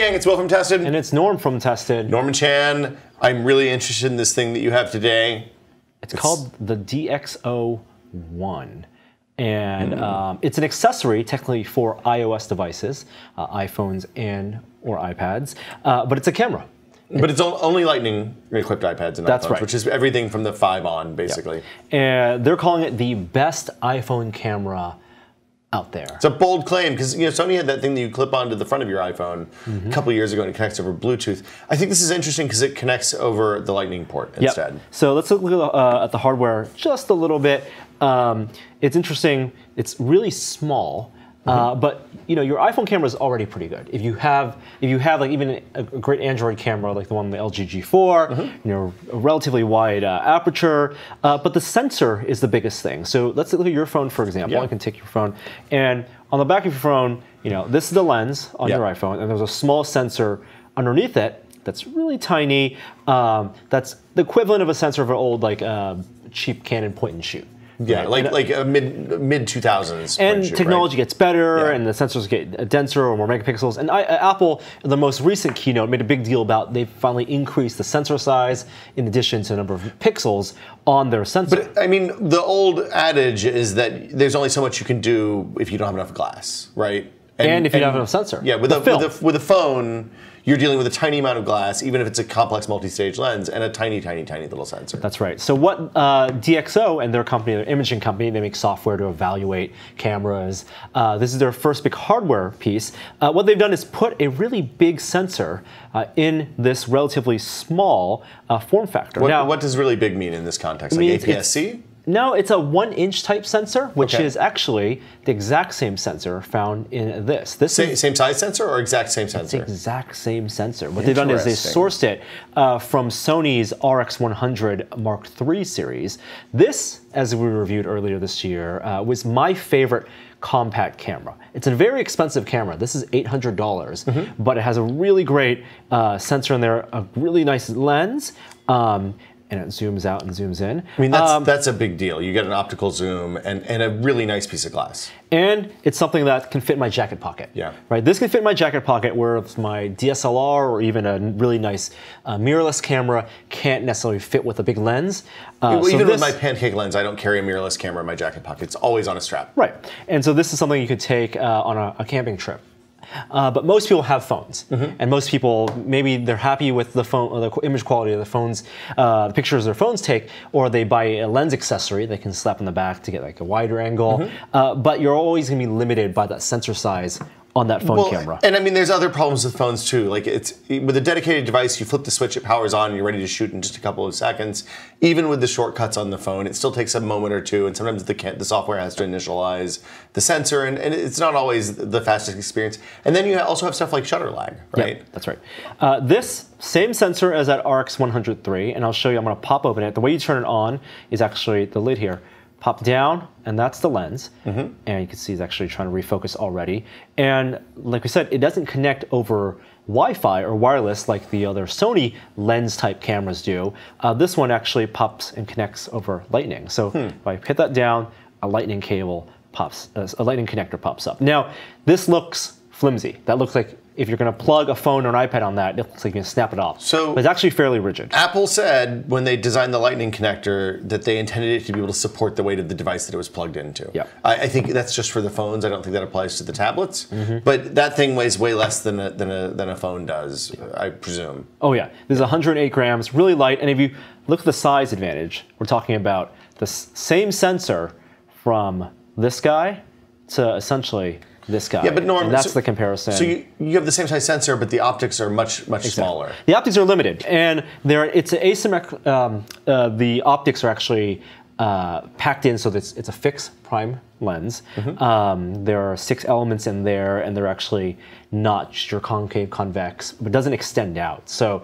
gang, it's Will from Tested. And it's Norm from Tested. Norman Chan, I'm really interested in this thing that you have today. It's called the DXO One. And it's an accessory, technically, for iOS devices, iPhones or iPads, but it's a camera. But it's only lightning-equipped iPads and That's iPhones, right. Which is everything from the 5 on, basically. Yep. And they're calling it the best iPhone camera out there. It's a bold claim, because Sony had that thing that you clip onto the front of your iPhone a couple of years ago, and it connects over Bluetooth. I think this is interesting because it connects over the Lightning port instead. Yep. So let's look at the hardware just a little bit. It's interesting. It's really small. But your iPhone camera is already pretty good. If you have like even a great Android camera like the one on the LG G4, a relatively wide aperture, but the sensor is the biggest thing. So let's look at your phone, for example. I can take your phone, and on the back of your phone, this is the lens on your iPhone, and there's a small sensor underneath it that's really tiny. That's the equivalent of a sensor of an old cheap Canon point and shoot. Yeah, like a mid 2000s. And technology gets better, and the sensors get denser or more megapixels. And Apple, in the most recent keynote, made a big deal about they finally increased the sensor size in addition to the number of pixels on their sensor. But I mean, the old adage is that there's only so much you can do if you don't have enough glass, right? And if you don't have enough sensor. Yeah, with a phone, you're dealing with a tiny amount of glass, even if it's a complex multi-stage lens, and a tiny, tiny, tiny little sensor. That's right. So what DXO and their company, their imaging company, they make software to evaluate cameras. This is their first big hardware piece. What they've done is put a really big sensor in this relatively small form factor. What does really big mean in this context? Like APS-C? No, it's a 1-inch type sensor, which is actually the exact same sensor found in this. Same size sensor or exact same sensor? It's the exact same sensor. What they've done is they sourced it from Sony's RX100 Mark III series. This, as we reviewed earlier this year, was my favorite compact camera. It's a very expensive camera. This is $800, but it has a really great sensor in there, a really nice lens. And it zooms out and zooms in. I mean, that's a big deal. You get an optical zoom and a really nice piece of glass. And it's something that can fit in my jacket pocket. Yeah. Right. This can fit in my jacket pocket, where my DSLR or even a really nice mirrorless camera can't necessarily fit with a big lens. Even with my pancake lens, I don't carry a mirrorless camera in my jacket pocket. It's always on a strap. Right. And so this is something you could take on a camping trip. But most people have phones, and most people, maybe they're happy with the phone, or the image quality of the phones, the pictures their phones take, or they buy a lens accessory they can slap in the back to get like a wider angle. But you're always going to be limited by that sensor size on that phone camera. And I mean, there's other problems with phones too. Like with a dedicated device, you flip the switch, it powers on, and you're ready to shoot in just a couple of seconds. Even with the shortcuts on the phone, it still takes a moment or two, and sometimes the software has to initialize the sensor, and it's not always the fastest experience. And then you also have stuff like shutter lag, right? Yeah, that's right. This same sensor as that RX100 III, and I'll show you, I'm going to pop open it. The way you turn it on is actually the lid here. Pop down, and that's the lens. And you can see it's actually trying to refocus already. And like we said, it doesn't connect over Wi-Fi or wireless like the other Sony lens type cameras do. This one actually pops and connects over Lightning. So if I hit that down, a Lightning cable pops, a Lightning connector pops up. Now, this looks flimsy. That looks like if you're going to plug a phone or an iPad on that, it looks like you can snap it off. But it's actually fairly rigid. Apple said when they designed the Lightning connector that they intended it to be able to support the weight of the device that it was plugged into. Yeah. I think that's just for the phones. I don't think that applies to the tablets. But that thing weighs way less than a phone does, I presume. Oh yeah, this is 108 grams, really light. And if you look at the size advantage, we're talking about the same sensor from this guy to essentially this guy. Yeah, but Norm, and that's the comparison. So you have the same size sensor, but the optics are much smaller. The optics are limited, and it's asymmetric. The optics are actually packed in, so that it's a fixed prime lens. There are 6 elements in there, and they're actually notched or concave, convex, but it doesn't extend out. So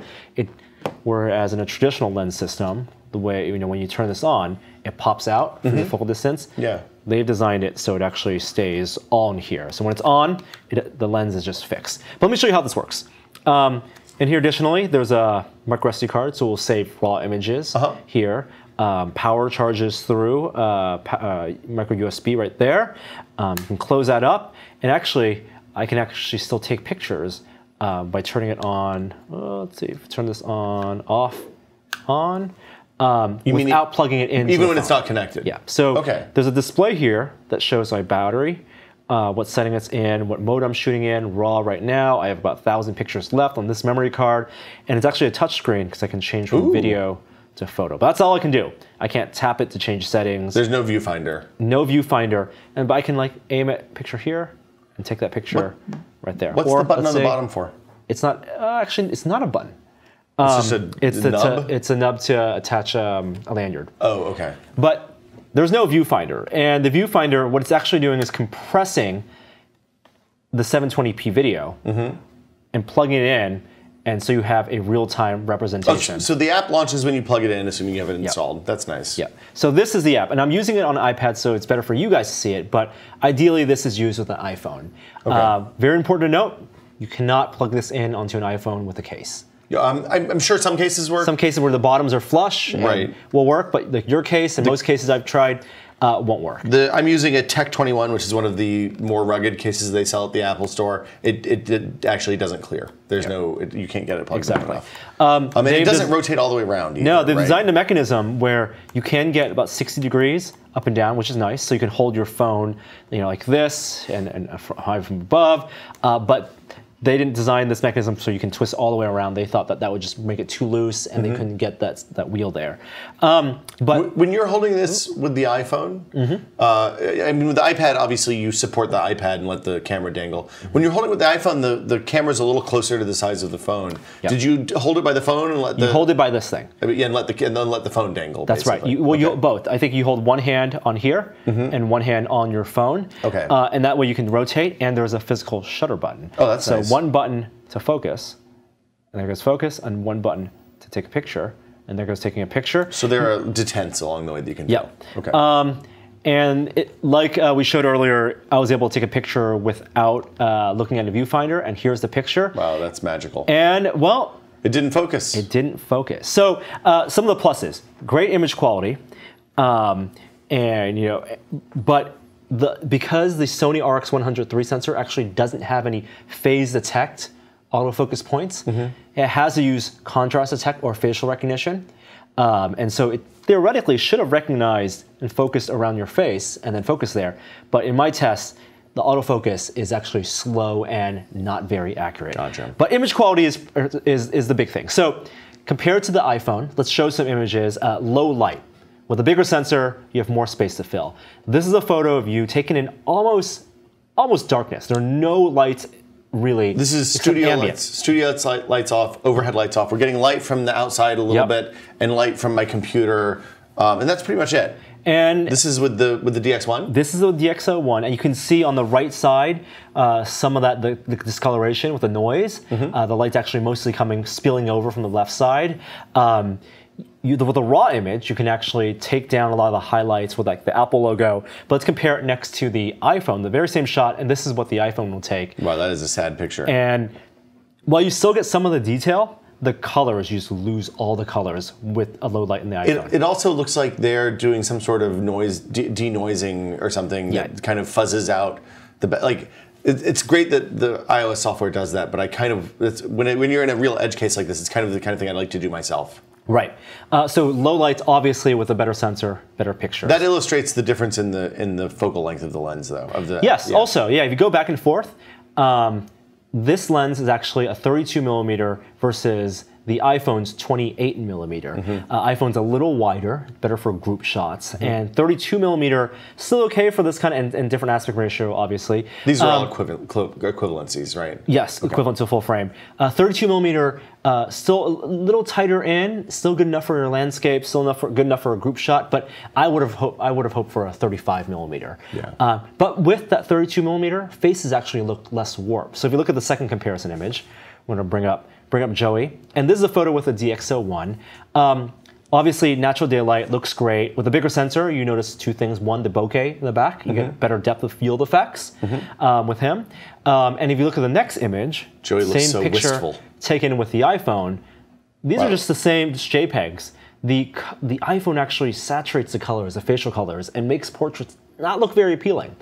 whereas in a traditional lens system, the way when you turn this on, it pops out from the focal distance. Yeah. They've designed it so it actually stays on here. So when it's on, the lens is just fixed. But let me show you how this works. And here, additionally, there's a micro SD card, so we'll save raw images here. Power charges through micro USB right there. You can close that up, and actually, I can actually still take pictures by turning it on. Let's see, turn this on, off, on. Without plugging it in. Even when it's not connected? Yeah. So there's a display here that shows my battery, what setting it's in, what mode I'm shooting in, RAW right now. I have about 1,000 pictures left on this memory card. And it's actually a touch screen because I can change from video to photo. But that's all I can do. I can't tap it to change settings. There's no viewfinder. No viewfinder. But I can like aim at picture here and take that picture right there. What's the button on the bottom for? It's not, actually, it's not a button. It's just a nub? It's a nub to attach a lanyard. Oh, okay. But there's no viewfinder. And the viewfinder, what it's actually doing is compressing the 720p video and plugging it in, and so you have a real-time representation. Oh, so the app launches when you plug it in, assuming you have it installed. That's nice. Yeah. So this is the app, and I'm using it on an iPad, so it's better for you guys to see it, but ideally this is used with an iPhone. Okay. Very important to note, you cannot plug this in onto an iPhone with a case. Yeah, I'm sure some cases work. Some cases where the bottoms are flush will work, but like your case and most cases I've tried won't work. I'm using a Tech 21, which is one of the more rugged cases they sell at the Apple Store. It actually doesn't clear. There's you can't get it plugged in enough. And it doesn't rotate all the way around either. No, they've designed a mechanism where you can get about 60 degrees up and down, which is nice. So you can hold your phone, like this and high from above, but they didn't design this mechanism so you can twist all the way around. They thought that would just make it too loose, and they couldn't get that wheel there. But when you're holding this with the iPhone, I mean, with the iPad, obviously you support the iPad and let the camera dangle. When you're holding it with the iPhone, the camera's a little closer to the size of the phone. Yep. Did you hold it by the phone and let you hold it by this thing? Yeah, and then let the phone dangle. That's basically. Right. You both. I think you hold one hand on here and one hand on your phone. Okay. And that way you can rotate, and there's a physical shutter button. Oh, that's nice. One button to focus, and there goes focus, and one button to take a picture, and there goes taking a picture. So there are detents along the way that you can do. Yeah. Okay. And like we showed earlier, I was able to take a picture without looking at a viewfinder, and here's the picture. Wow, that's magical. And well, it didn't focus. It didn't focus. So some of the pluses: great image quality, and but because the Sony RX100 III sensor actually doesn't have any phase detect autofocus points, it has to use contrast detect or facial recognition. And so it theoretically should have recognized and focused around your face and then focused there. But in my test, the autofocus is actually slow and not very accurate. Gotcha. But image quality is the big thing. So compared to the iPhone, let's show some images, low light. With a bigger sensor, you have more space to fill. This is a photo of you taken in almost darkness. There are no lights really. This is studio lights. Studio lights off, overhead lights off. We're getting light from the outside a little bit and light from my computer, and that's pretty much it. And this is with the DX One? This is the DXO One, and you can see on the right side some of the discoloration with the noise. The light's actually mostly spilling over from the left side. With a raw image, you can actually take down a lot of the highlights with like the Apple logo. But let's compare it next to the iPhone, the very same shot, and this is what the iPhone will take. Wow, that is a sad picture. And while you still get some of the detail, the colors, you just lose all the colors with a low light in the iPhone. It also looks like they're doing some sort of noise denoising or something that kind of fuzzes out the It's great that the iOS software does that, but when you're in a real edge case like this, it's kind of the kind of thing I'd like to do myself. Right. So low lights, obviously, with a better sensor, better picture. That illustrates the difference in the focal length of the lens, though. Yes. Yeah. Also, if you go back and forth, this lens is actually a 32 millimeter versus the iPhone's 28 millimeter. iPhone's a little wider, better for group shots, and 32 millimeter still okay for this kind of and different aspect ratio, obviously. These are all equivalencies, right? Yes, equivalent to full frame. 32 millimeter, still a little tighter in, still good enough for your landscape, still good enough for a group shot. But I would have hoped for a 35 millimeter. Yeah. But with that 32 millimeter, faces actually look less warped. So if you look at the second comparison image, I'm going to bring up Joey, and this is a photo with a DXO One. Obviously, natural daylight looks great. With a bigger sensor, you notice two things. One, the bokeh in the back. You get better depth of field effects with him. And if you look at the next image, Joey looks so picture wistful. Taken with the iPhone. These are just the same JPEGs. The iPhone actually saturates the colors, the facial colors, and makes portraits not look very appealing.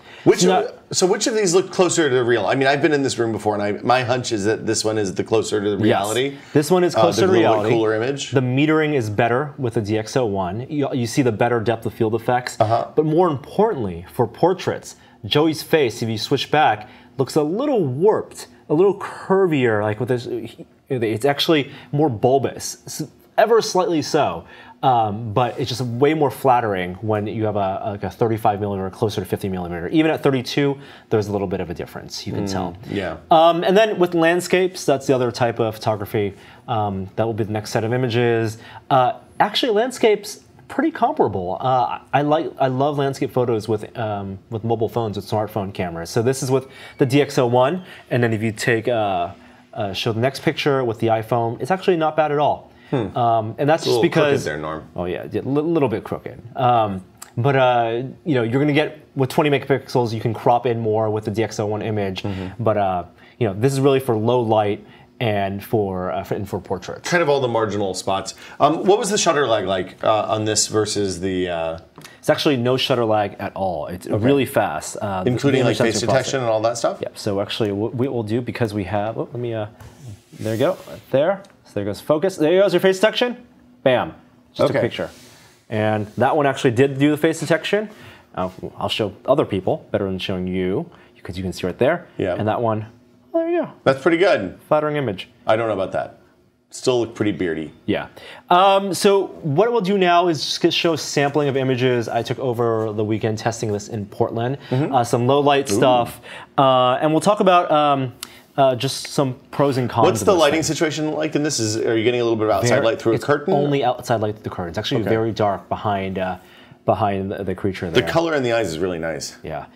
So which of these look closer to real? I mean, I've been in this room before, and my hunch is that this one is the closer to the reality. Yes. This one is closer to reality. Cooler image. The metering is better with the DXO One. You see the better depth of field effects. But more importantly, for portraits, Joey's face, if you switch back, looks a little warped, a little curvier, like with this. It's actually more bulbous, ever slightly so. But it's just way more flattering when you have a 35 millimeter closer to 50 millimeter. Even at 32, there's a little bit of a difference, you can tell. Yeah. And then with landscapes, that's the other type of photography. That will be the next set of images. Actually, landscapes, pretty comparable. I love landscape photos with mobile phones, with smartphone cameras. So this is with the DXO One, and then if you take show the next picture with the iPhone, it's actually not bad at all. And that's just because there, Norm. Oh yeah, a little bit crooked. But you're going to get with 20 megapixels, you can crop in more with the DXO One image. But this is really for low light and for portraits. Kind of all the marginal spots. What was the shutter lag like on this versus the? It's actually no shutter lag at all. It's really fast, including like face detection and all that stuff. Yeah. So actually, what we will do, because we have, let me. There you go, right there. So there goes focus. There goes your face detection. Bam, just a picture. And that one actually did do the face detection. I'll show other people better than showing you, because you can see right there. Yeah. And that one, well, there you go. That's pretty good. Flattering image. I don't know about that. Still look pretty beardy. Yeah. So what we'll do now is just show sampling of images I took over the weekend testing this in Portland. Some low light stuff. And we'll talk about just some pros and cons. What's the lighting situation like in this? Are you getting a little bit of outside light through a curtain? Only outside light through the curtain. It's actually very dark behind the creature there. The color in the eyes is really nice. Yeah.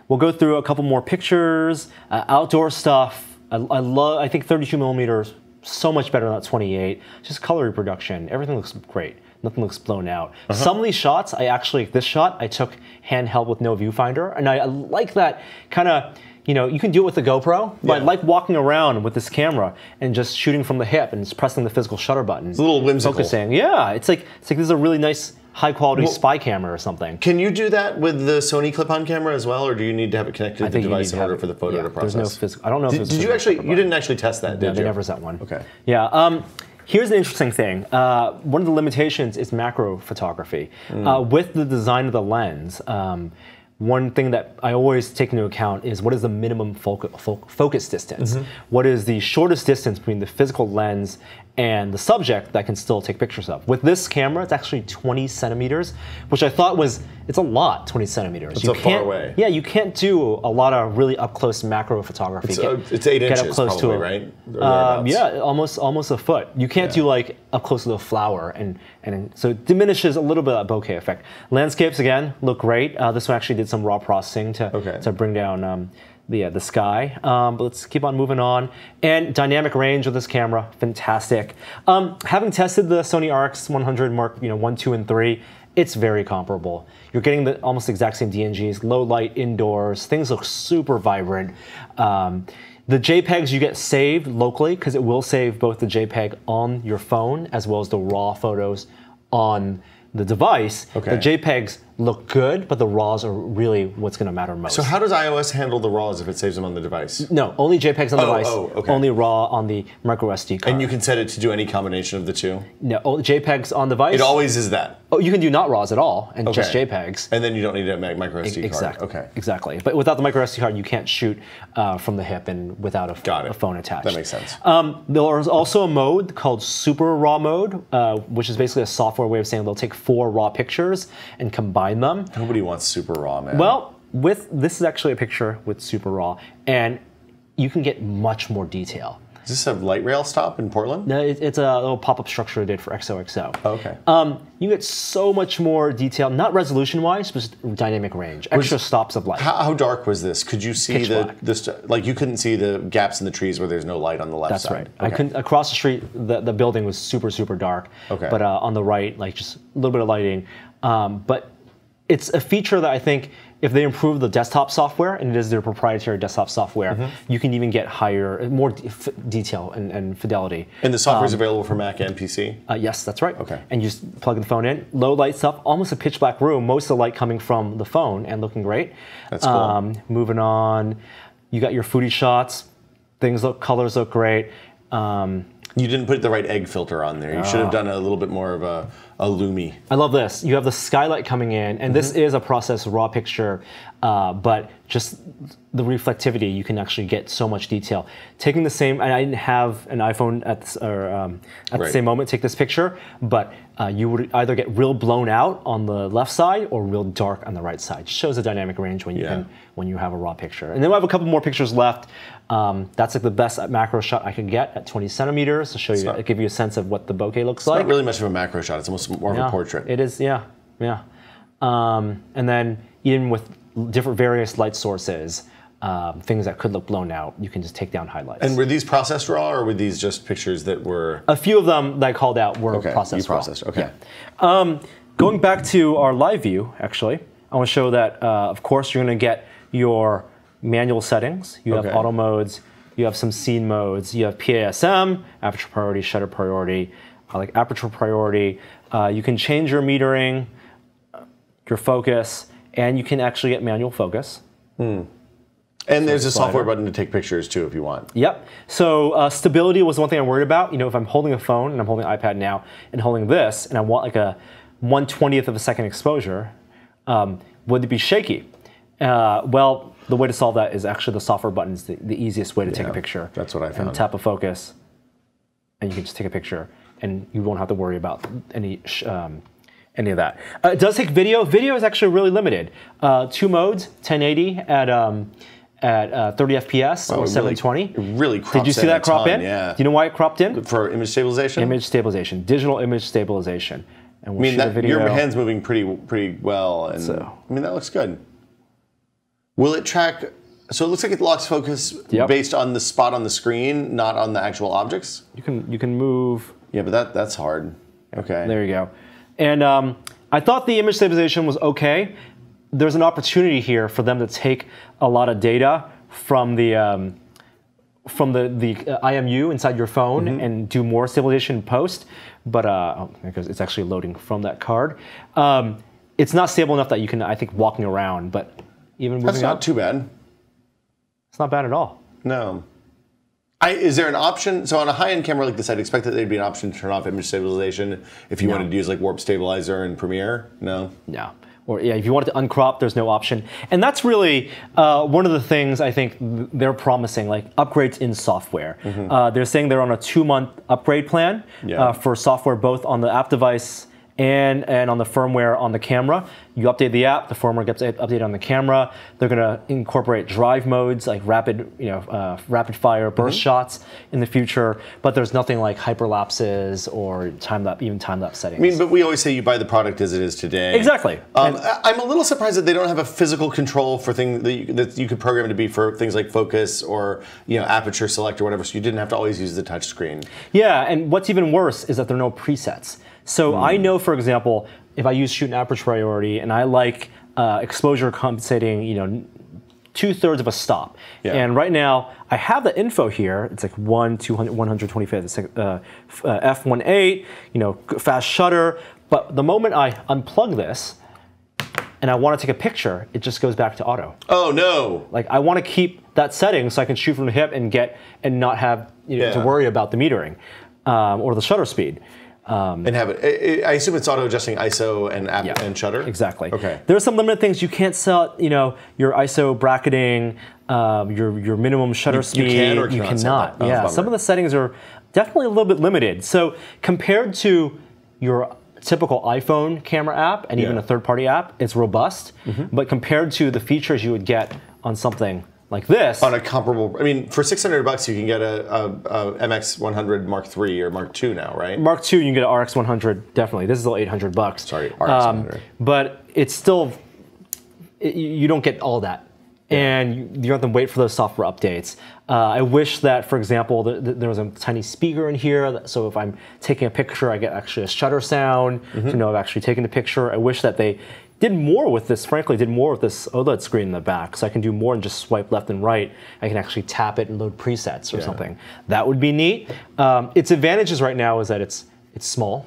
We'll go through a couple more pictures, outdoor stuff. I think 32 millimeters, so much better than that 28. Just color reproduction. Everything looks great. Nothing looks blown out. Some of these shots, this shot, I took handheld with no viewfinder. And I like that kind of, you can do it with the GoPro, but I like walking around with this camera and just shooting from the hip and just pressing the physical shutter button. It's a little whimsical. Focusing. Yeah, it's like this is a really nice, high-quality spy camera or something. Can you do that with the Sony clip-on camera as well, or do you need to have it connected to the device in order for the photo to process? There's no physical. I don't know if did you actually? You didn't actually test that, did you? They never sent one. Okay. Yeah. Here's an interesting thing. One of the limitations is macro photography. With the design of the lens, one thing that I always take into account is what is the minimum focus distance? What is the shortest distance between the physical lens and the subject that I can still take pictures of? With this camera, it's actually 20 centimeters, which I thought it's a lot, 20 centimeters. It's far away. Yeah, you can't do a lot of really up-close macro photography. It's 8 inches probably, right? Yeah, almost a foot. You can't do like up close to the flower, and so it diminishes a little bit of that bokeh effect. Landscapes, again, look great. This one actually did some raw processing to bring down the sky. But let's keep on moving on. And dynamic range of this camera, fantastic. Having tested the Sony RX100 Mark 1, 2, and 3, it's very comparable. You're getting the almost exact same DNGs, low light indoors. Things look super vibrant. The JPEGs you get saved locally, because it will save both the JPEG on your phone as well as the raw photos on the device. The JPEGs look good, but the RAWs are really what's going to matter most. So how does iOS handle the RAWs if it saves them on the device? No, only JPEGs on the device, only RAW on the micro SD card. And you can set it to do any combination of the two? No, JPEGs on device. It always is that? Oh, you can do not RAWs at all, and just JPEGs. And then you don't need a micro SD card. Exactly. But without the micro SD card, you can't shoot from the hip and without a phone attached. That makes sense. There is also a mode called Super RAW mode, which is basically a software way of saying they'll take 4 raw pictures and combine them. Nobody wants super raw, man. Well, this is actually a picture with super raw, and you can get much more detail. Is this a light rail stop in Portland? No, it's a little pop-up structure I did for XOXO. Oh, okay. You get so much more detail, not resolution-wise, but dynamic range, extra stops of light. How dark was this? Could you see like you couldn't see the gaps in the trees where there's no light on the left side? That's right. I couldn't, across the street, the building was super, super dark. But on the right, like just a little bit of lighting. But it's a feature that I think if they improve the desktop software, and it is their proprietary desktop software, you can even get more detail and fidelity. And the software is available for Mac and PC? Yes, that's right. Okay. And you just plug the phone in, low light stuff, almost a pitch black room, most of the light coming from the phone and looking great. That's cool. Moving on, you got your foodie shots, colors look great. You didn't put the right egg filter on there. You should have done a little bit more of a loomy. I love this. You have the skylight coming in, and this is a processed raw picture, but just the reflectivity, you can actually get so much detail. Taking the same, and I didn't have an iPhone at the same moment take this picture, but you would either get real blown out on the left side or real dark on the right side. It shows a dynamic range when you have a raw picture. And then we have a couple more pictures left. That's like the best macro shot I could get at 20 centimeters to show you, give you a sense of what the bokeh looks like. It's not really much of a macro shot. It's almost more of a portrait. It is, yeah. And then even with different various light sources, things that could look blown out, you can just take down highlights. And were these processed raw, or were these just pictures that were? A few of them that I called out were processed raw. Okay. Yeah. Going back to our live view, actually, I want to show that, of course, you're going to get your manual settings. You have auto modes. You have some scene modes. You have PASM, aperture priority, shutter priority. I like aperture priority. You can change your metering, your focus, and you can actually get manual focus. And there's a software button to take pictures too if you want. Yep. So stability was one thing I worried about. You know, if I'm holding a phone, and I'm holding an iPad now, and holding this, and I want like a 1/20th of a second exposure, would it be shaky? Well, the way to solve that is actually the software button is the easiest way to take a picture. That's what I found. And tap a focus, and you can just take a picture, and you won't have to worry about any of that. It does take video. Video is actually really limited. 2 modes, 1080 at 30 FPS or 720. Really crops Did you see that crop in? Yeah. Do you know why it cropped in? For image stabilization? Image stabilization, digital image stabilization. And we'll I mean, video. your hand's moving pretty well, and I mean that looks good. Will it track? So it looks like it locks focus based on the spot on the screen, not on the actual objects. You can move. Yeah, but that's hard. Okay. There you go. And I thought the image stabilization was okay. There's an opportunity here for them to take a lot of data from the IMU inside your phone and do more stabilization post, but because it's actually loading from that card. It's not stable enough that you can, I think, walking around, but even moving that's not too bad. It's not bad at all. No. Is there an option? So on a high-end camera like this, I'd expect that there'd be an option to turn off image stabilization if you wanted to use like warp stabilizer in Premiere. No. No. Or if you wanted to uncrop, there's no option. And that's really one of the things I think they're promising, like upgrades in software. They're saying they're on a 2-month upgrade plan for software, both on the app device and on the firmware on the camera. You update the app, the firmware gets updated on the camera. They're going to incorporate drive modes like rapid fire burst shots in the future. But there's nothing like hyperlapses or even time-lapse settings. I mean, but we always say you buy the product as it is today. Exactly. I'm a little surprised that they don't have a physical control for things that you could program to be for things like focus or aperture select or whatever. So you didn't have to always use the touch screen. Yeah, and what's even worse is that there are no presets. So I know, for example, if I use shoot and aperture priority and I like exposure compensating, 2/3 of a stop. And right now I have the info here. It's like 1/225, it's like f1.8, fast shutter. But the moment I unplug this and I want to take a picture, it just goes back to auto. Oh no! Like I want to keep that setting so I can shoot from the hip and not have to worry about the metering or the shutter speed. And have it. I assume it's auto adjusting ISO and shutter. Exactly. Okay. There are some limited things you can't set. Your ISO bracketing, your minimum shutter speed. You can or you cannot. Yeah. Some of the settings are definitely a little bit limited. So compared to your typical iPhone camera app and even a third-party app, it's robust. But compared to the features you would get on something like this. On a comparable, I mean, for $600 you can get a MX100 Mark III or Mark II now, right? Mark II, you can get an RX100, definitely. This is still $800. Sorry, RX100. But it's still, you don't get all that. And you have to wait for those software updates. I wish that, for example, there was a tiny speaker in here, so if I'm taking a picture, I get actually a shutter sound to know I've actually taken the picture. I wish that they did more with this, frankly, did more with this OLED screen in the back. So I can do more than just swipe left and right. I can actually tap it and load presets or something. That would be neat. Its advantages right now is that it's small,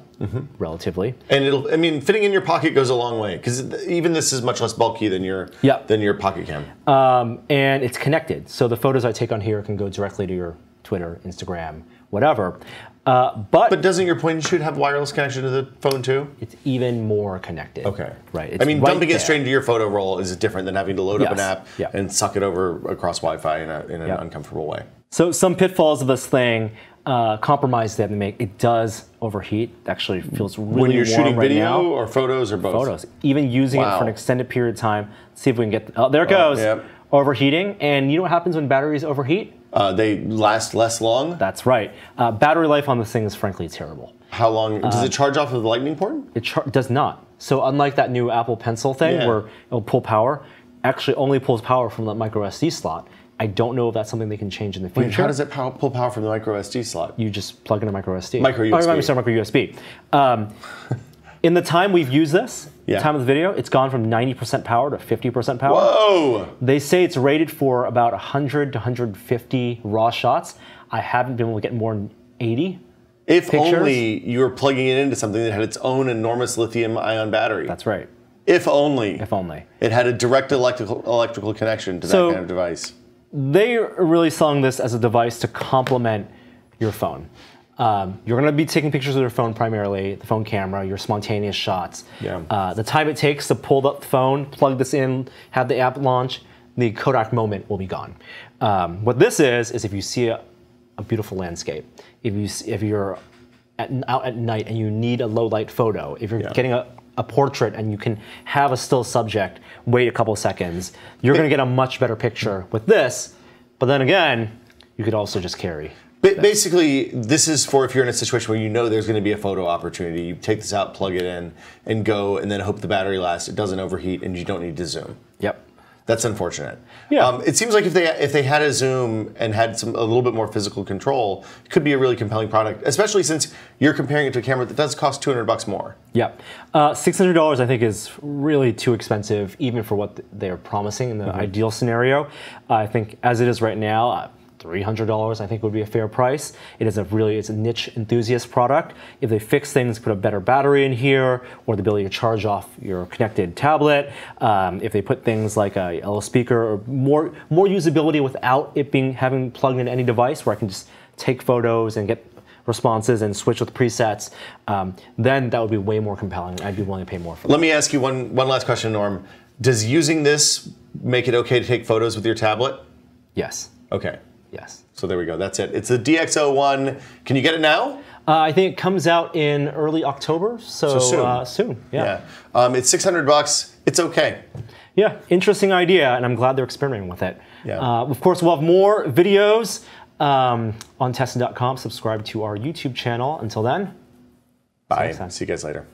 relatively. And I mean, fitting in your pocket goes a long way, because even this is much less bulky than your pocket cam. And it's connected. So the photos I take on here can go directly to your Twitter, Instagram, whatever. But doesn't your point and shoot have wireless connection to the phone too? It's even more connected. Okay. Right. I mean, dumping it straight into your photo roll is different than having to load up an app and suck it over across Wi-Fi in an uncomfortable way. So some pitfalls of this thing, compromise they have to make. It does overheat. It actually feels really warm when you're shooting right video now. or photos or both? Photos. Even using it for an extended period of time. Let's see if we can get. Oh, there it goes. Overheating. And you know what happens when batteries overheat? They last less long? That's right. Battery life on this thing is frankly terrible. How long? Does it charge off of the lightning port? It does not. So unlike that new Apple Pencil thing where it'll pull power, actually only pulls power from the micro SD slot. I don't know if that's something they can change in the future. Wait, how does it pull power from the micro SD slot? You just plug in a micro SD. Micro USB. Oh, sorry, micro USB. In the time we've used this, the time of the video, it's gone from 90% power to 50% power. Whoa! They say it's rated for about 100 to 150 raw shots. I haven't been able to get more than 80 If pictures. only you were plugging it into something that had its own enormous lithium-ion battery. That's right. If only. If only. It had a direct electrical connection to that kind of device. They are really selling this as a device to complement your phone. You're going to be taking pictures of your phone primarily, the phone camera, your spontaneous shots. The time it takes to pull up the phone, plug this in, have the app launch, the Kodak moment will be gone. What this is if you see a beautiful landscape, if you're out at night and you need a low light photo, if you're getting a portrait and you can have a still subject, wait a couple seconds, you're going to get a much better picture with this. But then again, you could also just carry. Basically, this is for if you're in a situation where you know there's going to be a photo opportunity. You take this out, plug it in, and go, and then hope the battery lasts. It doesn't overheat, and you don't need to zoom. Yep. That's unfortunate. Yeah. It seems like if they had a zoom and had a little bit more physical control, it could be a really compelling product, especially since you're comparing it to a camera that does cost $200 more. Yeah. $600 I think is really too expensive, even for what they're promising in the ideal scenario. I think as it is right now, $300 I think would be a fair price. It is it's a niche enthusiast product. If they fix things, put a better battery in here, or the ability to charge off your connected tablet, if they put things like a yellow speaker or more usability without it having plugged into any device where I can just take photos and get responses and switch with presets, then that would be way more compelling. I'd be willing to pay more for that. Let me ask you one last question, Norm. Does using this make it okay to take photos with your tablet? Yes. Okay. Yes. So there we go. That's it. It's the DXO One. Can you get it now? I think it comes out in early October. So soon. Soon. Yeah. It's $600. It's okay. Yeah. Interesting idea, and I'm glad they're experimenting with it. Yeah. Of course, we'll have more videos on tested.com. Subscribe to our YouTube channel. Until then. Bye. See you guys later.